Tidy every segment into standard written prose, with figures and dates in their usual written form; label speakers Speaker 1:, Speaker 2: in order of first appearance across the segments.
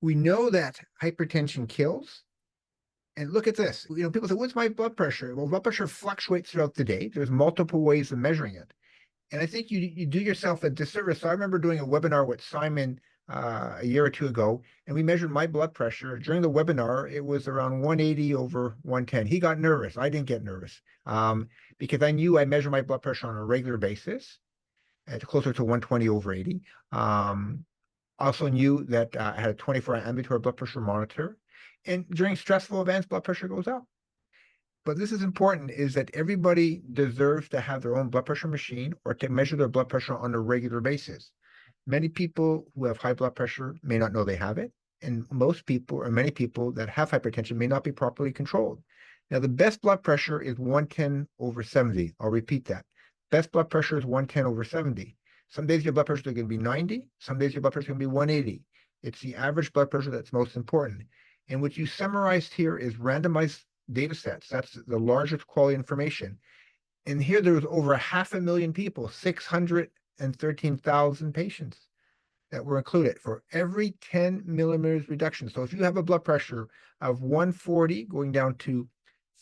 Speaker 1: We know that hypertension kills. And look at this. People say, what's my blood pressure? Well, blood pressure fluctuates throughout the day. There's multiple ways of measuring it. And I think you do yourself a disservice. So I remember doing a webinar with Simon a year or two ago, and we measured my blood pressure. During the webinar, it was around 180 over 110. He got nervous. I didn't get nervous because I knew I measure my blood pressure on a regular basis at closer to 120 over 80. Also knew that I had a 24-hour ambulatory blood pressure monitor. And during stressful events, blood pressure goes up. But this is important is that everybody deserves to have their own blood pressure machine or to measure their blood pressure on a regular basis. Many people who have high blood pressure may not know they have it. And most people or many people that have hypertension may not be properly controlled. Now, the best blood pressure is 110 over 70. I'll repeat that. Best blood pressure is 110 over 70. Some days your blood pressure is going to be 90. Some days your blood pressure is going to be 180. It's the average blood pressure that's most important. And what you summarized here is randomized data sets. That's the largest quality information. And here there was over 500,000 people, 613,000 patients that were included for every 10 millimeters reduction. So if you have a blood pressure of 140 going down to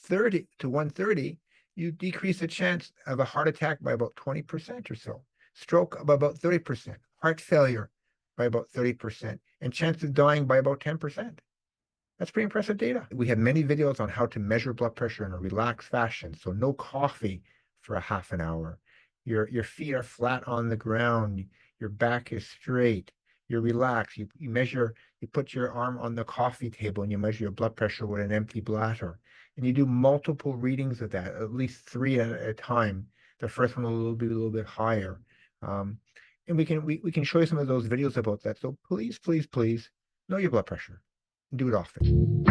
Speaker 1: 130, you decrease the chance of a heart attack by about 20% or so, stroke by about 30%, heart failure by about 30%, and chance of dying by about 10%. That's pretty impressive data. We have many videos on how to measure blood pressure in a relaxed fashion. So no coffee for a half an hour. Your feet are flat on the ground. Your back is straight. You're relaxed. You put your arm on the coffee table and you measure your blood pressure with an empty bladder. And you do multiple readings of that, at least 3 at a time. The first one will be a little bit higher. And we can show you some of those videos about that. So please, please, please know your blood pressure. Do it often.